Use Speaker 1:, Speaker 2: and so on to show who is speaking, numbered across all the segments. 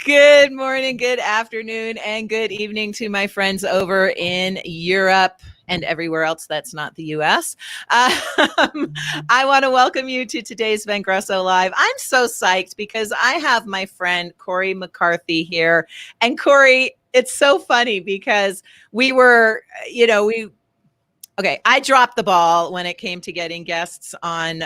Speaker 1: Good morning, good afternoon, and good evening to my friends over in Europe and everywhere else that's not the U.S. I want to welcome you to today's Vengreso Live. I'm so psyched because I have my friend Corey McCarthy here. And Corey, it's so funny because I dropped the ball when it came to getting guests on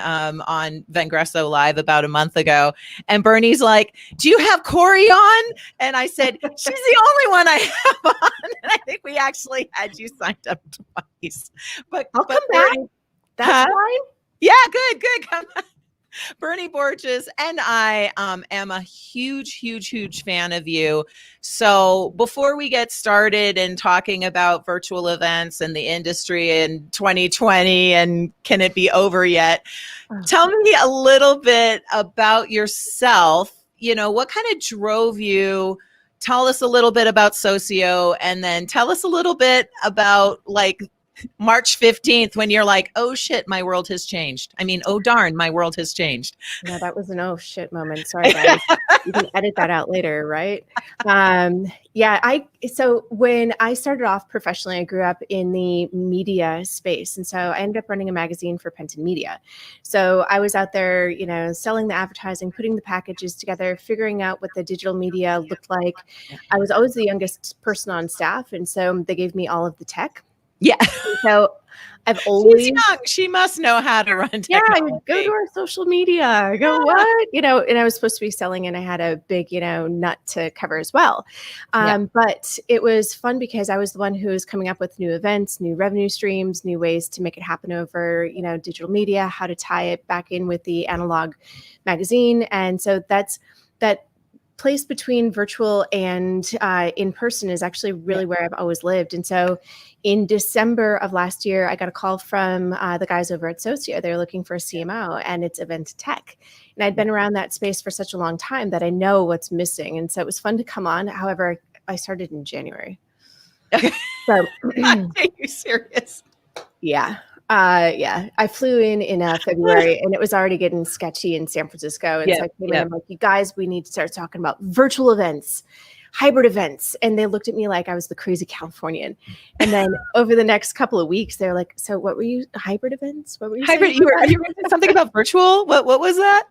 Speaker 1: Vengreso Live about a month ago. And Bernie's like, do you have Corey on? And I said, she's the only one I have on. And I think we actually had you signed up twice. But
Speaker 2: I'll come back. That's fine.
Speaker 1: Yeah, good. Come on. Bernie Borges and I am a huge fan of you. So before we get started and talking about virtual events and the industry in 2020 and can it be over yet, tell me a little bit about yourself. You know, what kind of drove you? Tell us a little bit about Socio, and then tell us a little bit about like March 15th, when you're like, oh shit, my world has changed. I mean, oh darn, my world has changed.
Speaker 2: No, that was an oh shit moment. Sorry, guys. You can edit that out later, right? So when I started off professionally, I grew up in the media space. And so I ended up running a magazine for Penton Media. So I was out there, selling the advertising, putting the packages together, figuring out what the digital media looked like. I was always the youngest person on staff. And so they gave me all of the tech.
Speaker 1: Yeah.
Speaker 2: So I've always,
Speaker 1: she's young. She must know how to run technology.
Speaker 2: Yeah, I would go to our social media. I go, what? And I was supposed to be selling and I had a big, nut to cover as well. But it was fun because I was the one who was coming up with new events, new revenue streams, new ways to make it happen over, digital media, how to tie it back in with the analog magazine. And so that place between virtual and in person is actually really where I've always lived. And so in December of last year, I got a call from the guys over at Socio. They were looking for a CMO and it's event tech. And I'd been around that space for such a long time that I know what's missing. And so it was fun to come on. However, I started in January. So
Speaker 1: are you serious?
Speaker 2: Yeah. I flew in February and it was already getting sketchy in San Francisco. And so I came in and I'm like, you guys, we need to start talking about virtual events, hybrid events. And they looked at me like I was the crazy Californian. And then over the next couple of weeks, they're like, so what were you, hybrid events? What were you
Speaker 1: hybrid? You were something about virtual? What was that?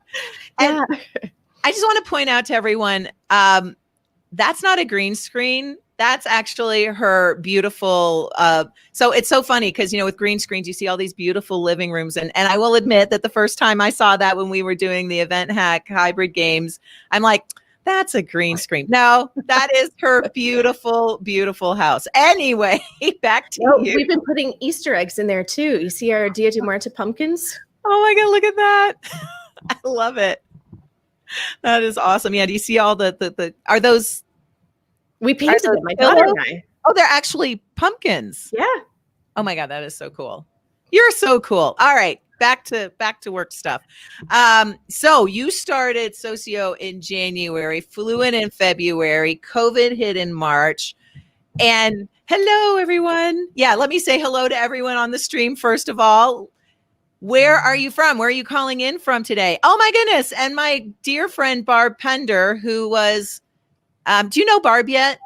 Speaker 2: Yeah.
Speaker 1: And I just want to point out to everyone, that's not a green screen. That's actually her beautiful. So it's so funny because, with green screens, you see all these beautiful living rooms. And I will admit that the first time I saw that when we were doing the Event Hack hybrid games, I'm like, that's a green screen. No, that is her beautiful, beautiful house. Anyway, back to you.
Speaker 2: We've been putting Easter eggs in there too. You see our Dia de Muertos pumpkins?
Speaker 1: Oh my God, look at that. I love it. That is awesome. Yeah, do you see all the are those...
Speaker 2: We painted them, my daughter and I.
Speaker 1: Oh, they're actually pumpkins.
Speaker 2: Yeah.
Speaker 1: Oh my God, that is so cool. You're so cool. All right, back to work stuff. So you started Socio in January, flew in February, COVID hit in March, and hello everyone. Yeah, let me say hello to everyone on the stream first of all. Where are you from? Where are you calling in from today? Oh my goodness, and my dear friend Barb Pender, who was. Do you know Barb yet?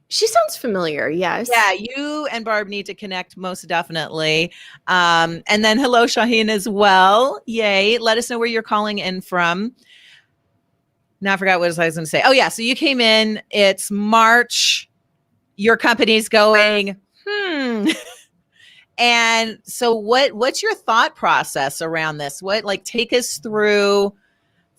Speaker 2: She sounds familiar. Yes.
Speaker 1: Yeah, you and Barb need to connect most definitely. And then hello, Shaheen, as well. Yay. Let us know where you're calling in from. Now I forgot what I was going to say. Oh, yeah. So you came in. It's March. Your company's going, And so what's your thought process around this? Take us through.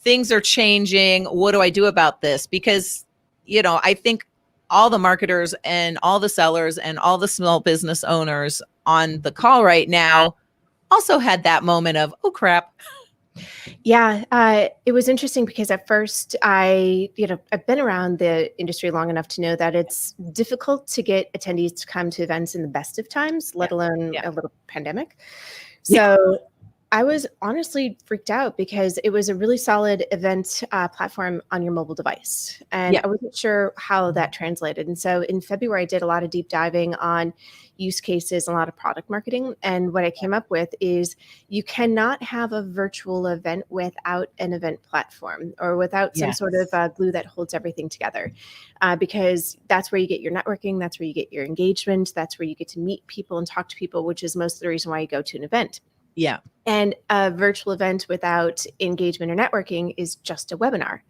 Speaker 1: Things are changing. What do I do about this? Because I think all the marketers and all the sellers and all the small business owners on the call right now also had that moment of, oh, crap.
Speaker 2: Yeah, it was interesting because at first I've been around the industry long enough to know that it's difficult to get attendees to come to events in the best of times, let alone a little pandemic. So I was honestly freaked out because it was a really solid event platform on your mobile device. And
Speaker 1: Yeah.
Speaker 2: I wasn't sure how that translated. And so in February, I did a lot of deep diving on use cases and a lot of product marketing. And what I came up with is you cannot have a virtual event without an event platform or without some sort of glue that holds everything together. Because that's where you get your networking, that's where you get your engagement, that's where you get to meet people and talk to people, which is most of the reason why you go to an event.
Speaker 1: Yeah.
Speaker 2: And a virtual event without engagement or networking is just a webinar.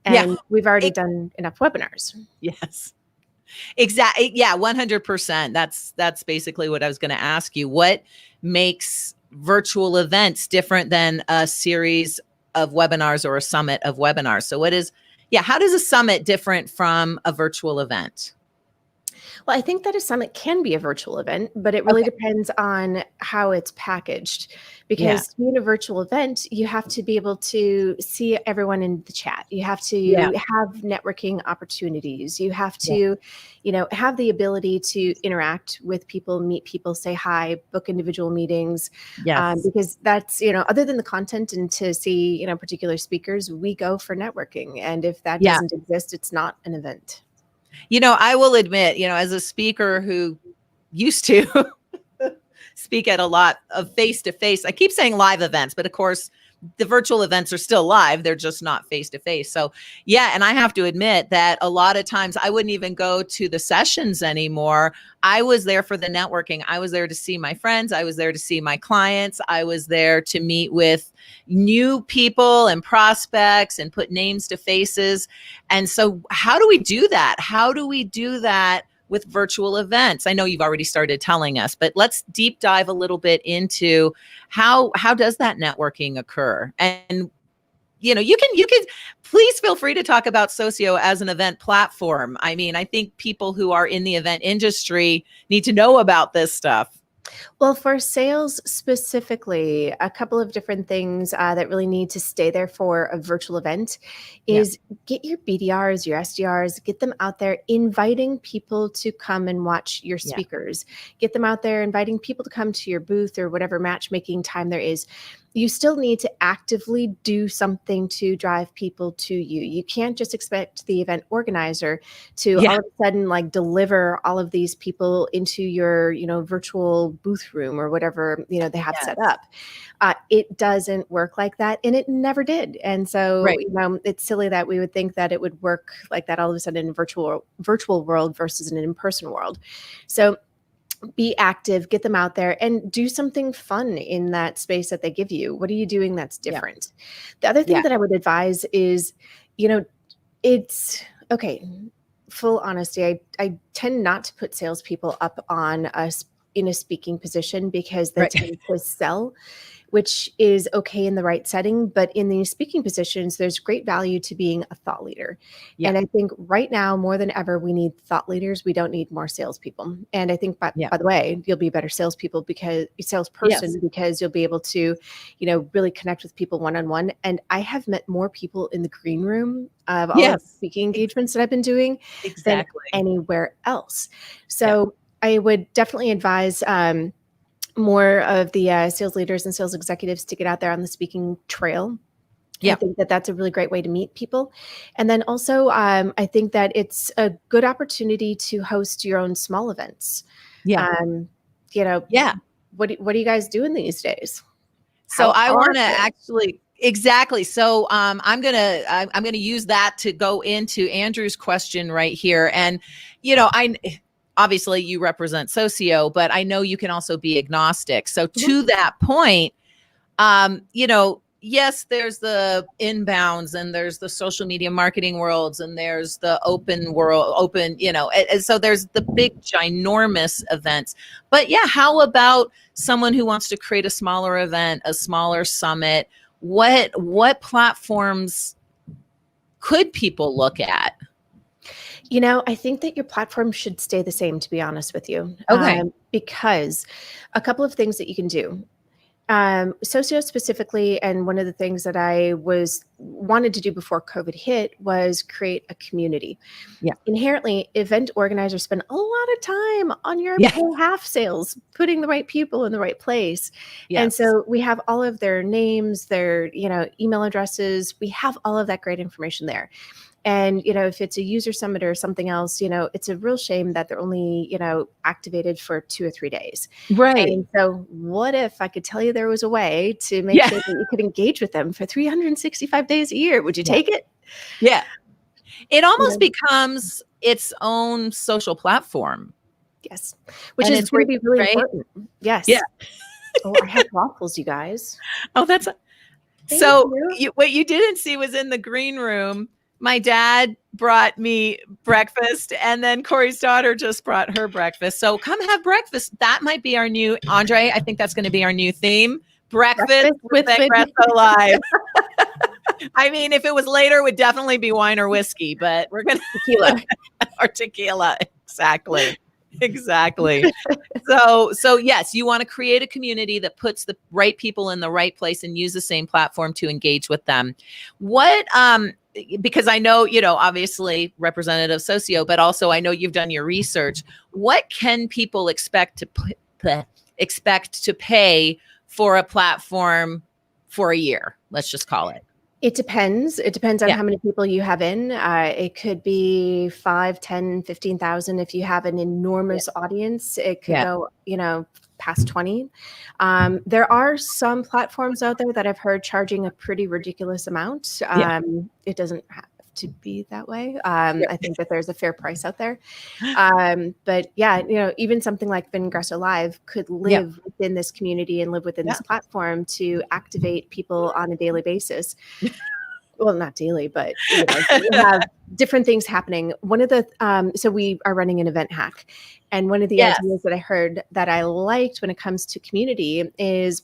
Speaker 2: And we've already done enough webinars.
Speaker 1: Yes. Exactly. Yeah, 100%. That's basically what I was going to ask you. What makes virtual events different than a series of webinars or a summit of webinars? So how does a summit different from a virtual event?
Speaker 2: Well, I think that a summit can be a virtual event, but it really depends on how it's packaged. Because in a virtual event, you have to be able to see everyone in the chat. You have to have networking opportunities. You have to, have the ability to interact with people, meet people, say hi, book individual meetings. Because that's, other than the content and to see, particular speakers, we go for networking. And if that doesn't exist, it's not an event.
Speaker 1: I will admit, as a speaker who used to speak at a lot of face-to-face, I keep saying live events, but of course the virtual events are still live. They're just not face-to-face. So and I have to admit that a lot of times I wouldn't even go to the sessions anymore. I was there for the networking. I was there to see my friends. I was there to see my clients. I was there to meet with new people and prospects and put names to faces. And so how do we do that? How do we do that with virtual events? I know you've already started telling us, but let's deep dive a little bit into how does that networking occur? And you can please feel free to talk about Socio as an event platform. I mean, I think people who are in the event industry need to know about this stuff.
Speaker 2: Well, for sales specifically, a couple of different things that really need to stay there for a virtual event is get your BDRs, your SDRs, get them out there inviting people to come and watch your speakers. Get them out there inviting people to come to your booth or whatever matchmaking time there is. You still need to actively do something to drive people to you. You can't just expect the event organizer to all of a sudden deliver all of these people into your, virtual booth room or whatever, they have set up. It doesn't work like that. And it never did. And so, it's silly that we would think that it would work like that all of a sudden in a virtual world versus in an in-person world. So be active, get them out there and do something fun in that space that they give you. What are you doing that's different? The other thing that I would advise is, it's okay. Full honesty. I tend not to put salespeople up on us in a speaking position because they tend to sell, which is okay in the right setting. But in these speaking positions, there's great value to being a thought leader. And I think right now, more than ever, we need thought leaders. We don't need more salespeople. And I think, by the way, you'll be a better salesperson because you'll be able to, really connect with people one-on-one. And I have met more people in the green room of all of the speaking engagements that I've been doing than anywhere else. So I would definitely advise more of the sales leaders and sales executives to get out there on the speaking trail. I think that that's a really great way to meet people. And then also, I think that it's a good opportunity to host your own small events. What are you guys doing these days?
Speaker 1: So I want to actually exactly. So I'm gonna use that to go into Andrew's question right here. And obviously you represent Socio, but I know you can also be agnostic. So to that point, yes, there's the inbounds and there's the social media marketing worlds and there's the open world, and so there's the big ginormous events. But how about someone who wants to create a smaller event, a smaller summit? What platforms could people look at?
Speaker 2: I think that your platform should stay the same, to be honest with you.
Speaker 1: Okay.
Speaker 2: Because a couple of things that you can do. Socio specifically, and one of the things that I wanted to do before COVID hit was create a community.
Speaker 1: Yeah.
Speaker 2: Inherently, event organizers spend a lot of time on your
Speaker 1: Yeah.
Speaker 2: pay half sales, putting the right people in the right place.
Speaker 1: Yes.
Speaker 2: And so we have all of their names, their, email addresses. We have all of that great information there. And, if it's a user summit or something else, it's a real shame that they're only, activated for 2 or 3 days.
Speaker 1: Right.
Speaker 2: And so what if I could tell you there was a way to make sure that you could engage with them for 365 days a year? Would you take it?
Speaker 1: Yeah. It almost becomes its own social platform.
Speaker 2: Yes. Which is going to be really important. Yes.
Speaker 1: Yeah.
Speaker 2: Oh, I have waffles, you guys.
Speaker 1: Oh, that's
Speaker 2: so
Speaker 1: what you didn't see was in the green room. My dad brought me breakfast, and then Corey's daughter just brought her breakfast. So come have breakfast. That might be our new, Andre, I think that's going to be our new theme. Breakfast with Vengreso Live. I mean, if it was later, it would definitely be wine or whiskey, but we're going to
Speaker 2: tequila.
Speaker 1: Or tequila. Exactly. So yes, you want to create a community that puts the right people in the right place and use the same platform to engage with them. Because I know, obviously Representative Socio, but also I know you've done your research. What can people expect to pay for a platform for a year? Let's just call it.
Speaker 2: It depends. It depends on how many people you have in. It could be 5, 10, 15,000. If you have an enormous audience, it could go, past 20. There are some platforms out there that I've heard charging a pretty ridiculous amount. It doesn't have to be that way. I think that there's a fair price out there. But even something like Vengreso Live could live within this community and live within this platform to activate people on a daily basis. Well, not daily, but we have different things happening. One of the so we are running an event hack, and one of the ideas that I heard that I liked when it comes to community is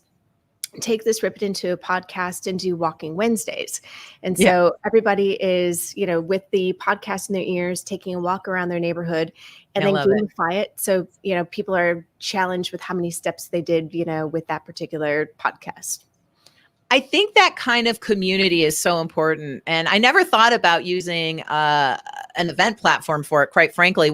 Speaker 2: take this, rip it into a podcast, and do Walking Wednesdays. And so everybody is, with the podcast in their ears, taking a walk around their neighborhood, and then gamify it. So, people are challenged with how many steps they did, with that particular podcast.
Speaker 1: I think that kind of community is so important. And I never thought about using an event platform for it. Quite frankly,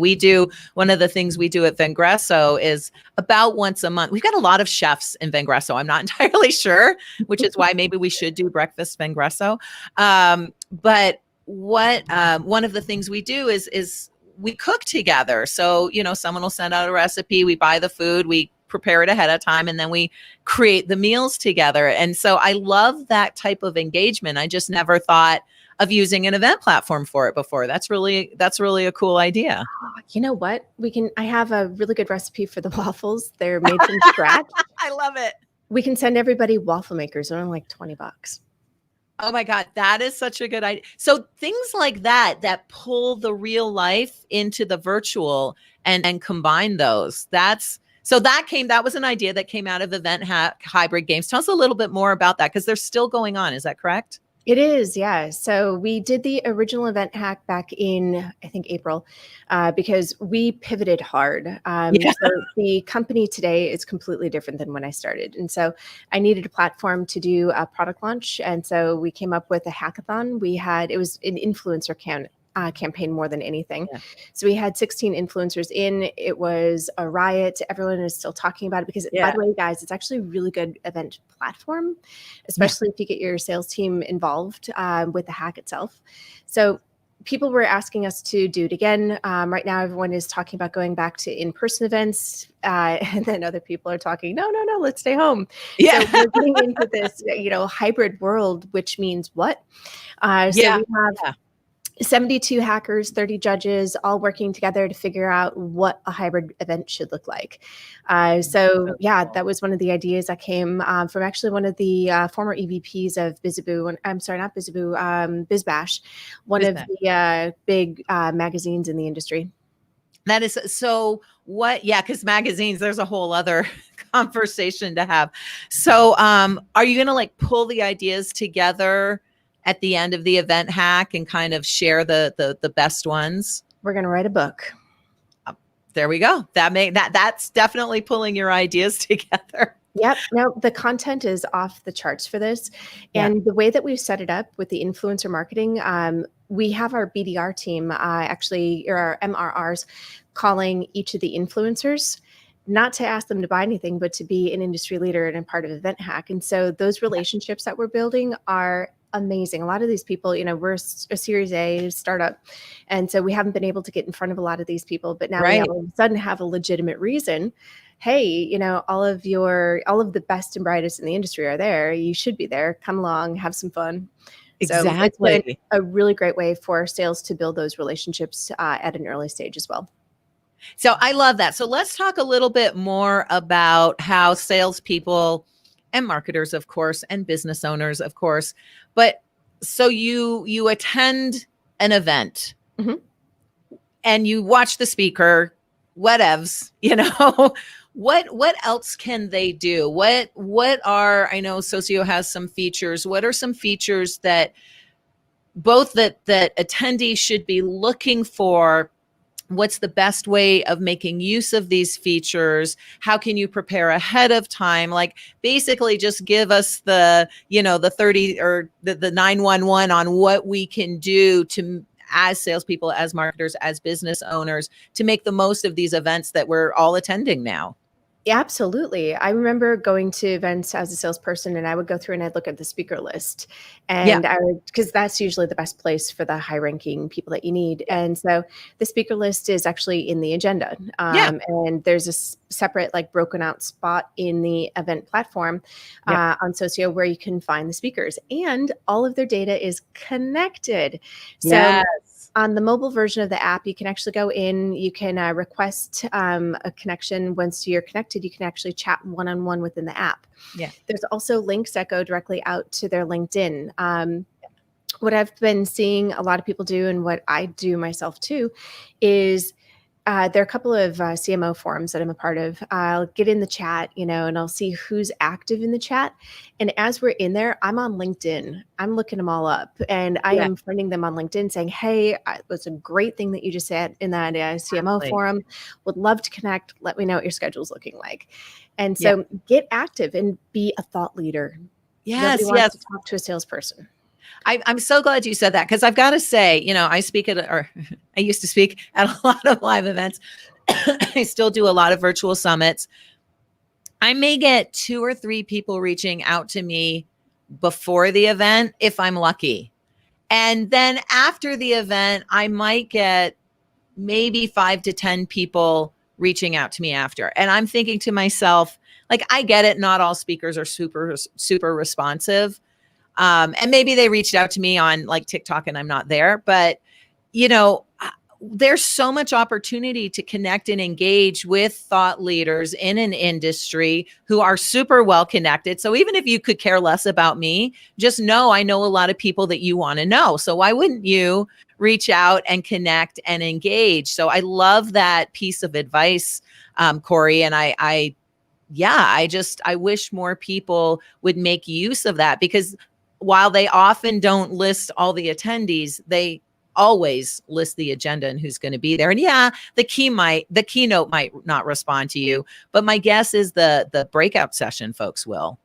Speaker 1: one of the things we do at Vengreso is about once a month. We've got a lot of chefs in Vengreso. I'm not entirely sure, which is why maybe we should do breakfast Vengreso. But one of the things we do is we cook together. So, someone will send out a recipe, we buy the food, we prepare it ahead of time, and then we create the meals together. And so I love that type of engagement. I just never thought of using an event platform for it before. That's really a cool idea.
Speaker 2: You know what? I have a really good recipe for the waffles. They're made from scratch.
Speaker 1: I love it.
Speaker 2: We can send everybody waffle makers. They're only like $20.
Speaker 1: Oh my God, that is such a good idea. So things like that pull the real life into the virtual and combine those. That was an idea that came out of Event Hack Hybrid Games. Tell us a little bit more about that, because they're still going on. Is that correct?
Speaker 2: It is, yeah. So we did the original Event Hack back in, I think, April, because we pivoted hard. So the company today is completely different than when I started. And so I needed a platform to do a product launch. And so we came up with a hackathon. It was an influencer campaign more than anything. So we had 16 influencers in. It was a riot. Everyone is still talking about it because, by the way, guys, it's actually a really good event platform, especially if you get your sales team involved with the hack itself. So people were asking us to do it again. Right now, everyone is talking about going back to in-person events. And then other people are talking, no, let's stay home. So we're getting into this, hybrid world, which means what? We have 72 hackers, 30 judges, all working together to figure out what a hybrid event should look like. That was one of the ideas that came from actually one of the former EVPs of BizBash, one of the big magazines in the industry.
Speaker 1: That is so what? Yeah, because magazines, there's a whole other conversation to have. So are you going to pull the ideas together at the end of the event hack and kind of share the best ones?
Speaker 2: We're going to write a book.
Speaker 1: There we go. That's definitely pulling your ideas together.
Speaker 2: Yep. No, the content is off the charts for this. And the way that we've set it up with the influencer marketing, we have our BDR team, or our MRRs, calling each of the influencers, not to ask them to buy anything, but to be an industry leader and a part of Event Hack. And so those relationships that we're building are amazing. A lot of these people, we're a Series A startup. And so we haven't been able to get in front of a lot of these people, but now we all of a sudden have a legitimate reason. Hey, all of the best and brightest in the industry are there. You should be there. Come along, have some fun.
Speaker 1: Exactly.
Speaker 2: So it's been a really great way for sales to build those relationships at an early stage as well.
Speaker 1: So I love that. So let's talk a little bit more about how salespeople and marketers, of course, and business owners, of course. But so you attend an event and you watch the speaker, whatevs, what else can they do? I know Socio has some features. What are some features that attendees should be looking for? What's the best way of making use of these features? How can you prepare ahead of time? Like basically just give us the 30 or the 911 on what we can do to, as salespeople, as marketers, as business owners, to make the most of these events that we're all attending now.
Speaker 2: Yeah, absolutely. I remember going to events as a salesperson, and I would go through and I'd look at the speaker list, and because that's usually the best place for the high ranking people that you need. And so the speaker list is actually in the agenda. And there's a separate broken out spot in the event platform on Socio where you can find the speakers, and all of their data is connected. So on the mobile version of the app, you can actually go in, you can request a connection. Once you're connected, you can actually chat one-on-one within the app. There's also links that go directly out to their LinkedIn. What I've been seeing a lot of people do, and what I do myself too, is there are a couple of CMO forums that I'm a part of. I'll get in the chat, and I'll see who's active in the chat. And as we're in there, I'm on LinkedIn. I'm looking them all up, and I am friending them on LinkedIn saying, hey, it was a great thing that you just said in that CMO forum. Would love to connect. Let me know what your schedule's looking like. And so get active and be a thought leader. Nobody wants to talk to a salesperson.
Speaker 1: I'm so glad you said that, because I've got to say, I used to speak at a lot of live events. I still do a lot of virtual summits. I may get 2 or 3 people reaching out to me before the event, if I'm lucky. And then after the event, I might get maybe 5 to 10 people reaching out to me after. And I'm thinking to myself, I get it. Not all speakers are super, super responsive. And maybe they reached out to me on TikTok and I'm not there, but there's so much opportunity to connect and engage with thought leaders in an industry who are super well connected. So even if you could care less about me, just know I know a lot of people that you want to know. So why wouldn't you reach out and connect and engage? So I love that piece of advice, Corey. And I wish more people would make use of that, because while they often don't list all the attendees, they always list the agenda and who's going to be there. And the keynote might not respond to you, but my guess is the breakout session folks will.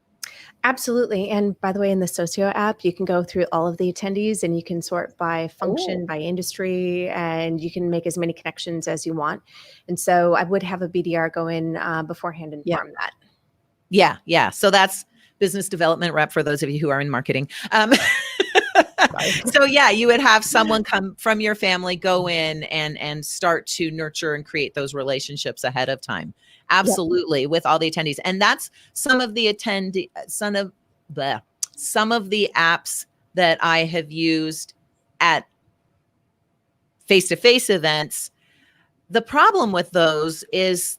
Speaker 2: Absolutely. And by the way, in the Socio app, you can go through all of the attendees and you can sort by function, by industry, and you can make as many connections as you want. And so I would have a BDR go in beforehand and inform that.
Speaker 1: Yeah. So that's business development rep for those of you who are in marketing. So you would have someone come from your family, go in and start to nurture and create those relationships ahead of time. Absolutely. With all the attendees. And that's some of the apps that I have used at face-to-face events. The problem with those is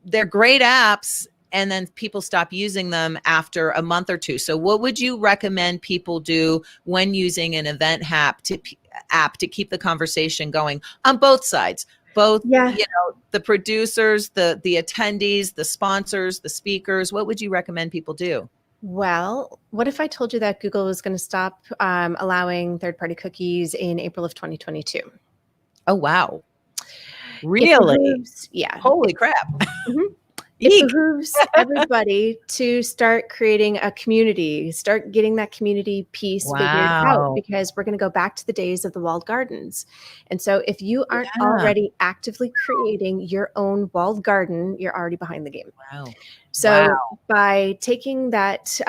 Speaker 1: they're great apps, and then people stop using them after a month or two. So what would you recommend people do when using an event app to keep the conversation going on both sides? Both, the producers, the attendees, the sponsors, the speakers. What would you recommend people do?
Speaker 2: Well, what if I told you that Google was going to stop allowing third-party cookies in April of 2022?
Speaker 1: Oh, wow. Really?
Speaker 2: Yeah.
Speaker 1: Holy crap.
Speaker 2: Mm-hmm. it
Speaker 1: Eek.
Speaker 2: behooves everybody to start creating a community, start getting that community piece figured out,
Speaker 1: Wow.
Speaker 2: because we're going to go back to the days of the walled gardens. And so if you aren't
Speaker 1: Yeah.
Speaker 2: already actively creating your own walled garden, you're already behind the game.
Speaker 1: Wow.
Speaker 2: So
Speaker 1: Wow.
Speaker 2: by taking that,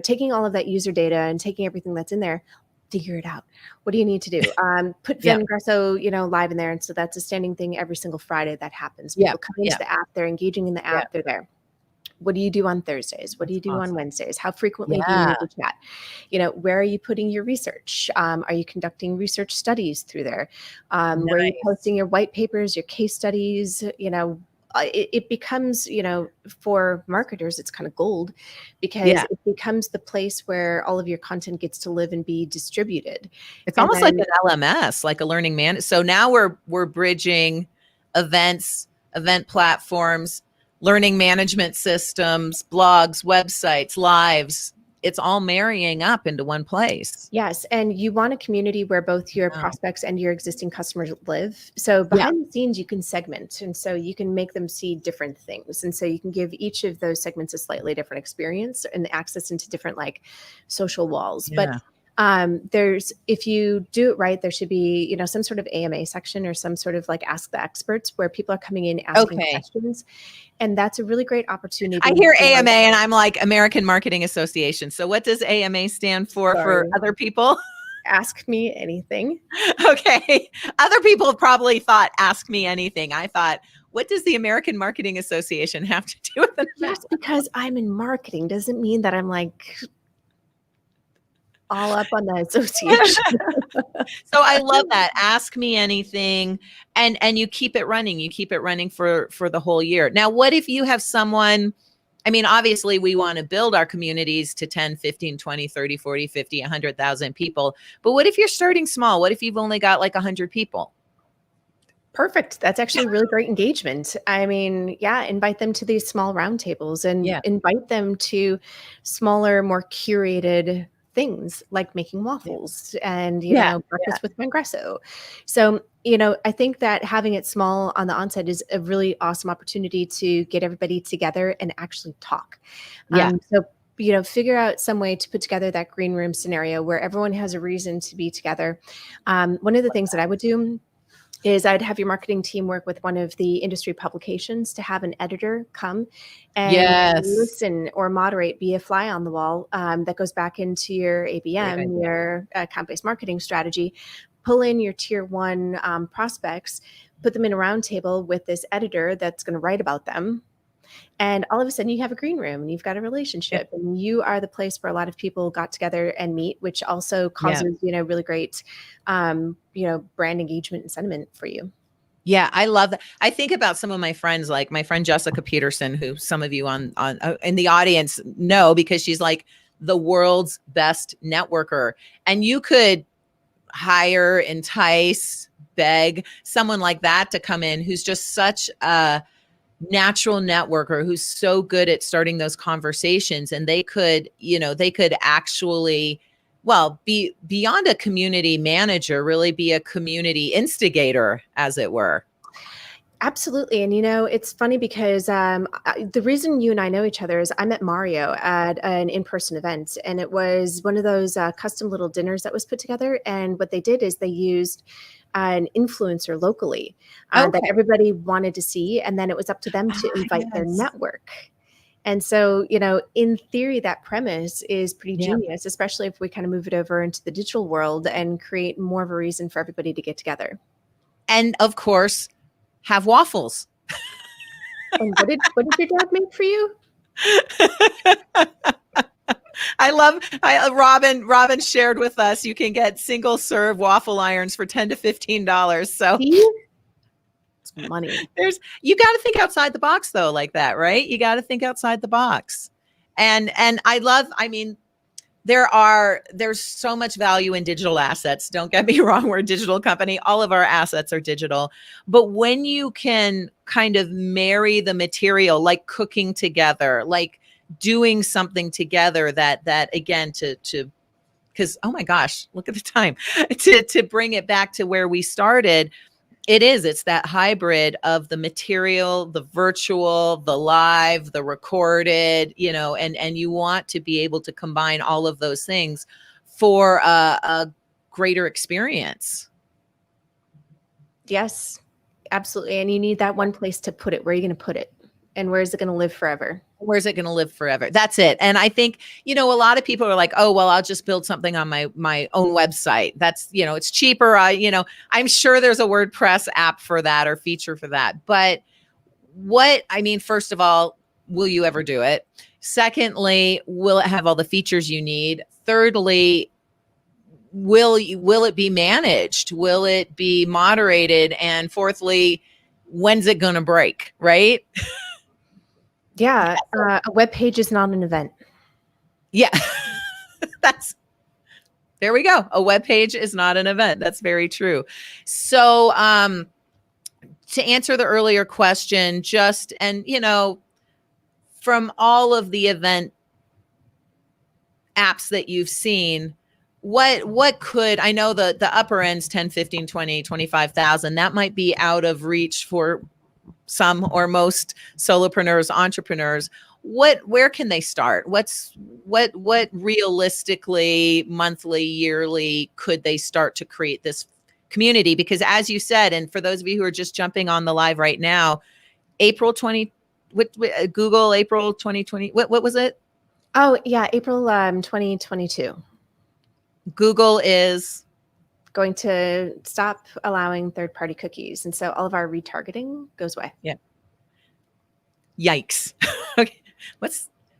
Speaker 2: taking all of that user data and taking everything that's in there, figure it out. What do you need to do? Put
Speaker 1: Yeah.
Speaker 2: Vengreso, live in there. And so that's a standing thing every single Friday that happens.
Speaker 1: Yeah.
Speaker 2: People come into the app, they're engaging in the app, they're there. What do you do on Thursdays? What do you do on Wednesdays? How frequently do you need to chat? Where are you putting your research? Are you conducting research studies through there? Where are you posting your white papers, your case studies? It becomes, for marketers, it's kind of gold, because it becomes the place where all of your content gets to live and be distributed.
Speaker 1: It's almost like an LMS, like a learning man. So now we're bridging events, event platforms, learning management systems, blogs, websites, lives. It's all marrying up into one place.
Speaker 2: Yes. And you want a community where both your prospects and your existing customers live. So behind the scenes, you can segment. And so you can make them see different things. And so you can give each of those segments a slightly different experience and access into different social walls. But if you do it right, there should be, some sort of AMA section or some sort of ask the experts, where people are coming in asking questions. And that's a really great opportunity.
Speaker 1: I hear AMA and I'm like, American Marketing Association. So what does AMA stand for other people?
Speaker 2: Ask me anything.
Speaker 1: Okay. Other people have probably thought, ask me anything. I thought, what does the American Marketing Association have to do with it?
Speaker 2: Just because I'm in marketing doesn't mean that I'm all up on the association.
Speaker 1: So I love that. Ask me anything. And you keep it running. You keep it running for the whole year. Now, what if you have someone, obviously we want to build our communities to 10, 15, 20, 30, 40, 50, 100,000 people. But what if you're starting small? What if you've only got 100 people?
Speaker 2: Perfect. That's actually really great engagement. Invite them to these small roundtables and invite them to smaller, more curated things like making waffles and, breakfast with Vengreso. So, I think that having it small on the onset is a really awesome opportunity to get everybody together and actually talk. So, figure out some way to put together that green room scenario where everyone has a reason to be together. One of the things that I would do is I'd have your marketing team work with one of the industry publications to have an editor come and listen or moderate, be a fly on the wall that goes back into your ABM, your account-based marketing strategy, pull in your tier one prospects, put them in a roundtable with this editor that's going to write about them. And all of a sudden you have a green room and you've got a relationship and you are the place where a lot of people got together and meet, which also causes, really great, brand engagement and sentiment for you.
Speaker 1: Yeah, I love that. I think about some of my friends, like my friend Jessica Peterson, who some of you on in the audience know, because she's like the world's best networker. And you could hire, entice, beg someone like that to come in who's just such a natural networker, who's so good at starting those conversations, and they could actually, be beyond a community manager, really be a community instigator, as it were.
Speaker 2: Absolutely. And, it's funny because the reason you and I know each other is I met Mario at an in-person event, and it was one of those custom little dinners that was put together. And what they did is they used an influencer locally that everybody wanted to see. And then it was up to them to invite their network. And so, in theory, that premise is pretty genius, especially if we kind of move it over into the digital world and create more of a reason for everybody to get together.
Speaker 1: And of course, have waffles.
Speaker 2: And what did your dad make for you?
Speaker 1: Robin shared with us, you can get single serve waffle irons for $10 to $15. So
Speaker 2: it's money.
Speaker 1: You got to think outside the box though, like that, right? You got to think outside the box. And there's so much value in digital assets. Don't get me wrong. We're a digital company. All of our assets are digital. But when you can kind of marry the material, like cooking together, like doing something together that again, because, oh my gosh, look at the time, to bring it back to where we started, It is. It's that hybrid of the material, the virtual, the live, the recorded, and you want to be able to combine all of those things for a greater experience.
Speaker 2: Yes, absolutely. And you need that one place to put it. Where are you going to put it? And where is it going to live forever?
Speaker 1: Where's it going to live forever? That's it. And I think, a lot of people are like, oh, well, I'll just build something on my own website. That's, it's cheaper. I'm sure there's a WordPress app for that or feature for that. But first of all, will you ever do it? Secondly, will it have all the features you need? Thirdly, will it be managed? Will it be moderated? And fourthly, when's it going to break? Right?
Speaker 2: Yeah. A web page is not an event.
Speaker 1: Yeah. There we go. A web page is not an event. That's very true. So, to answer the earlier question, from all of the event apps that you've seen, what could, I know the upper end's 10, 15, 20, 25,000, that might be out of reach for some or most solopreneurs, entrepreneurs. Where can they start? What realistically, monthly, yearly could they start to create this community? Because as you said, and for those of you who are just jumping on the live right now, Google April 2020, what was it?
Speaker 2: Oh yeah, April 2022. Google
Speaker 1: is
Speaker 2: going to stop allowing third-party cookies, and so all of our retargeting goes away.
Speaker 1: Yeah. Yikes. Okay.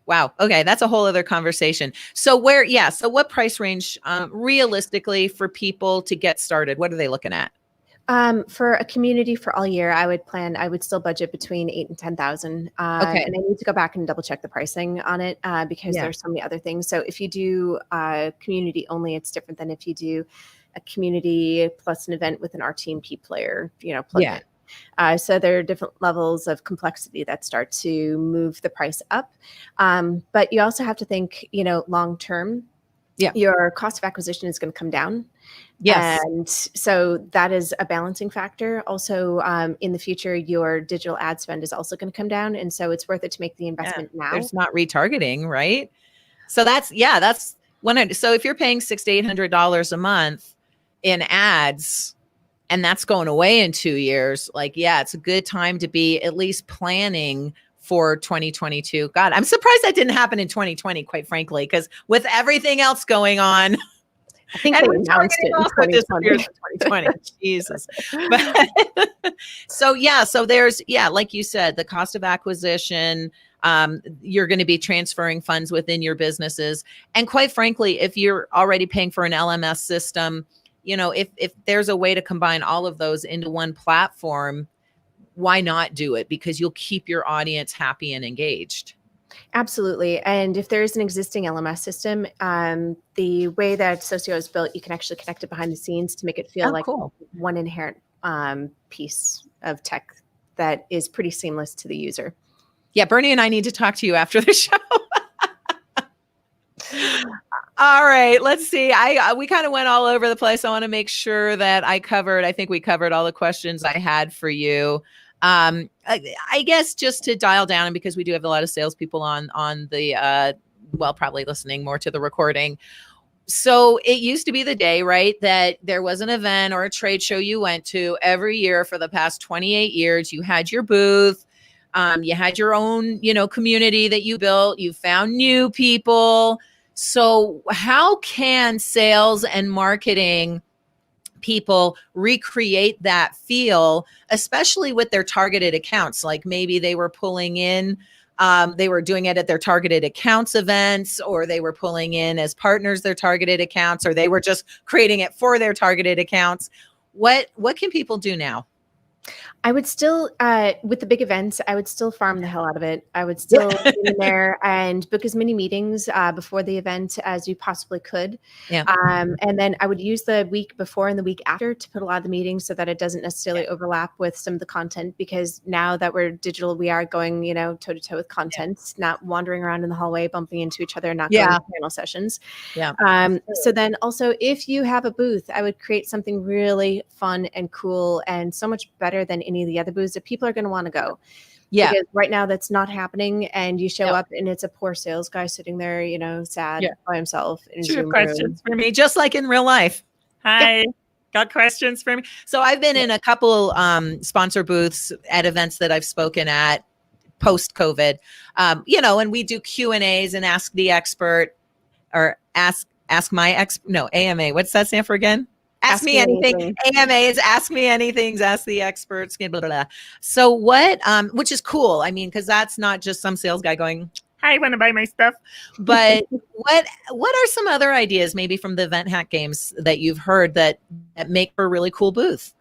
Speaker 1: Wow. Okay. That's a whole other conversation. So what price range, realistically, for people to get started? What are they looking at?
Speaker 2: For a community for all year, I would still budget between 8,000 and 10,000.
Speaker 1: Okay.
Speaker 2: And I need to go back and double check the pricing on it, because there's so many other things. So if you do community only, it's different than if you do a community plus an event with an RTMP player, plug in. So there are different levels of complexity that start to move the price up. But you also have to think, long term. Yeah. Your cost of acquisition is going to come down. Yes. And so that is a balancing factor. Also, in the future, your digital ad spend is also going to come down. And so it's worth it to make the investment now.
Speaker 1: There's not retargeting, right? So that's so if you're paying $600 to $800 a month in ads, and that's going away in 2 years, it's a good time to be at least planning for 2022. God, I'm surprised that didn't happen in 2020, quite frankly, because with everything else going on,
Speaker 2: I think they announced it in
Speaker 1: 2020. Jesus. But, so there's, like you said, the cost of acquisition, you're going to be transferring funds within your businesses. And quite frankly, if you're already paying for an LMS system, if there's a way to combine all of those into one platform, why not do it? Because you'll keep your audience happy and engaged.
Speaker 2: Absolutely. And if there is an existing LMS system, the way that Socio is built, you can actually connect it behind the scenes to make it feel one inherent piece of tech that is pretty seamless to the user.
Speaker 1: Yeah, Bernie and I need to talk to you after the show. All right, let's see. We kind of went all over the place. I want to make sure that I think we covered all the questions I had for you. I guess just to dial down, and because we do have a lot of salespeople on the, probably listening more to the recording. So it used to be the day, right, that there was an event or a trade show you went to every year for the past 28 years. You had your booth. You had your own, community that you built. You found new people. So how can sales and marketing people recreate that feel, especially with their targeted accounts? Like maybe they were pulling in, they were doing it at their targeted accounts events, or they were pulling in as partners their targeted accounts, or they were just creating it for their targeted accounts. What can people do now?
Speaker 2: I would still, with the big events, I would still farm the hell out of it. I would still get in there and book as many meetings before the event as you possibly could.
Speaker 1: Yeah.
Speaker 2: And then I would use the week before and the week after to put a lot of the meetings so that it doesn't necessarily overlap with some of the content, because now that we're digital, we are going, toe to toe with content, not wandering around in the hallway, bumping into each other, not going to panel sessions.
Speaker 1: Yeah.
Speaker 2: So then also, if you have a booth, I would create something really fun and cool and so much better than any of the other booths that people are going to want to go.
Speaker 1: Yeah.
Speaker 2: Because right now that's not happening, and you show up and it's a poor sales guy sitting there, sad by himself in his Zoom
Speaker 1: questions for me, just like in real life. Hi. Got questions for me? So I've been in a couple sponsor booths at events that I've spoken at post-COVID, and we do Q&As and ask the expert, or ask my expert. No, AMA. What's that stand for again? Ask me anything. AMA is ask me anything. Ask the experts. Blah, blah, blah. So what? Which is cool. I mean, because that's not just some sales guy going, "Hi, want to buy my stuff?" But what are some other ideas, maybe from the Event Hack Games, that you've heard that make for a really cool booth?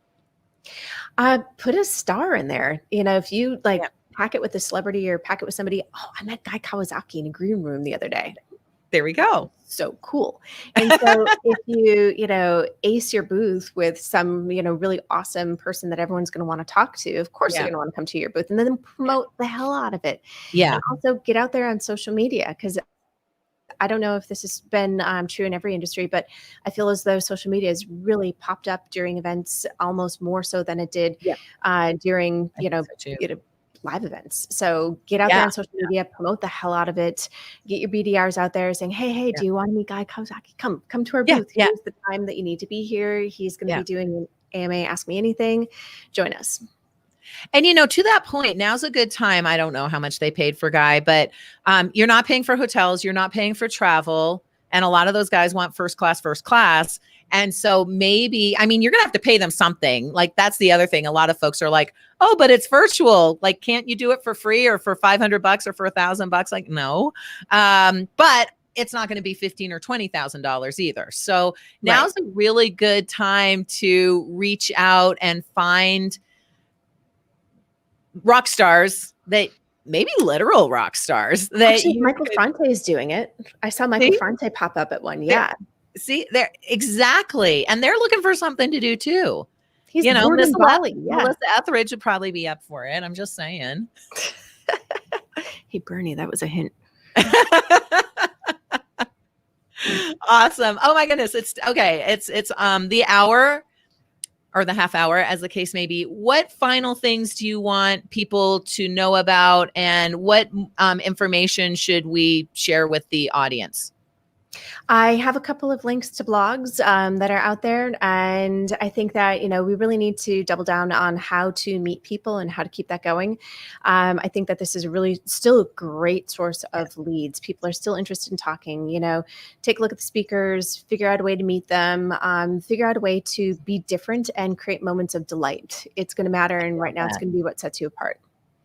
Speaker 2: Put a star in there. If you pack it with a celebrity or pack it with somebody. Oh, I met Guy Kawasaki in a green room the other day.
Speaker 1: There we go.
Speaker 2: So cool. And so if you, ace your booth with some, really awesome person that everyone's going to want to talk to, of course they're going to want to come to your booth, and then promote the hell out of it.
Speaker 1: Yeah.
Speaker 2: And also get out there on social media, because I don't know if this has been true in every industry, but I feel as though social media has really popped up during events, almost more so than it did during, live events. So get out there on social media, promote the hell out of it, get your BDRs out there saying, hey, do you want to meet Guy Kawasaki? Come to our booth. Here's the time that you need to be here. He's going to be doing an AMA Ask Me Anything. Join us.
Speaker 1: And, to that point, now's a good time. I don't know how much they paid for Guy, but you're not paying for hotels. You're not paying for travel. And a lot of those guys want first class. And so maybe, you're going to have to pay them something. Like, that's the other thing. A lot of folks are like, oh, but it's virtual. Like, can't you do it for free or for $500 or for $1,000? Like, no. But it's not going to be $15,000 or $20,000 either. So now's a really good time to reach out and find rock stars, that maybe literal rock stars. That
Speaker 2: actually, Michael Franti is doing it. I saw Michael Franti pop up at one. Yeah.
Speaker 1: See, there exactly, and they're looking for something to do too.
Speaker 2: He's Melissa
Speaker 1: Etheridge would probably be up for it. I'm just saying.
Speaker 2: Hey, Bernie, that was a hint.
Speaker 1: Awesome. Oh my goodness, it's okay. It's the hour, or the half hour, as the case may be. What final things do you want people to know about, and what information should we share with the audience?
Speaker 2: I have a couple of links to blogs that are out there. And I think that, we really need to double down on how to meet people and how to keep that going. I think that this is really still a great source of leads. People are still interested in talking, take a look at the speakers, figure out a way to meet them, figure out a way to be different and create moments of delight. It's going to matter. And right now it's going to be what sets you apart.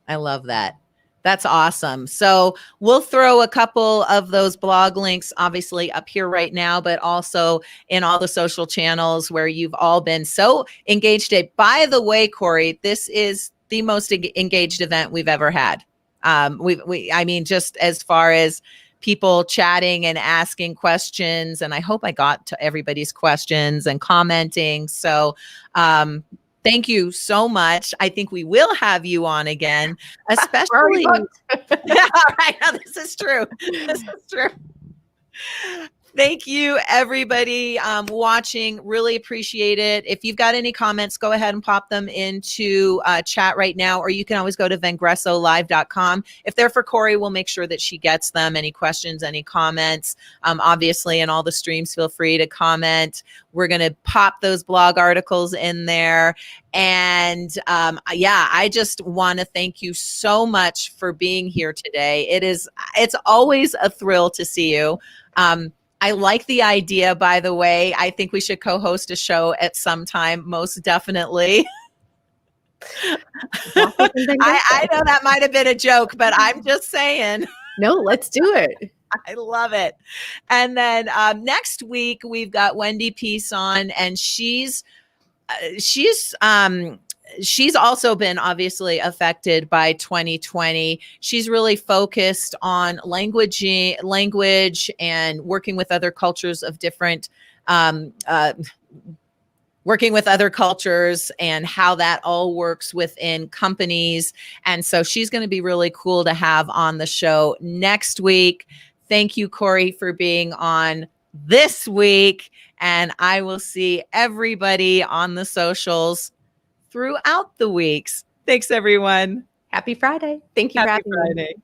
Speaker 1: I love that. That's awesome. So we'll throw a couple of those blog links, obviously, up here right now, but also in all the social channels where you've all been so engaged. By the way, Corey, this is the most engaged event we've ever had. Just as far as people chatting and asking questions, and I hope I got to everybody's questions and commenting. So, thank you so much. I think we will have you on again, especially. Yeah, right. Now, this is true. This is true. Thank you, everybody watching. Really appreciate it. If you've got any comments, go ahead and pop them into chat right now, or you can always go to vengresolive.com. If they're for Corey, we'll make sure that she gets them. Any questions, any comments, obviously, in all the streams, feel free to comment. We're going to pop those blog articles in there. And I just want to thank you so much for being here today. It's always a thrill to see you. I like the idea, by the way. I think we should co-host a show at some time, most definitely. I know that might have been a joke, but I'm just saying.
Speaker 2: No, let's do it.
Speaker 1: I love it. And then next week, we've got Wendy Peace on, and she's she's also been obviously affected by 2020. She's really focused on language and working with other cultures of different, working with other cultures and how that all works within companies. And so she's going to be really cool to have on the show next week. Thank you, Corey, for being on this week. And I will see everybody on the socials throughout the weeks. Thanks, everyone.
Speaker 2: Happy Friday. Thank you for having me.
Speaker 1: Friday.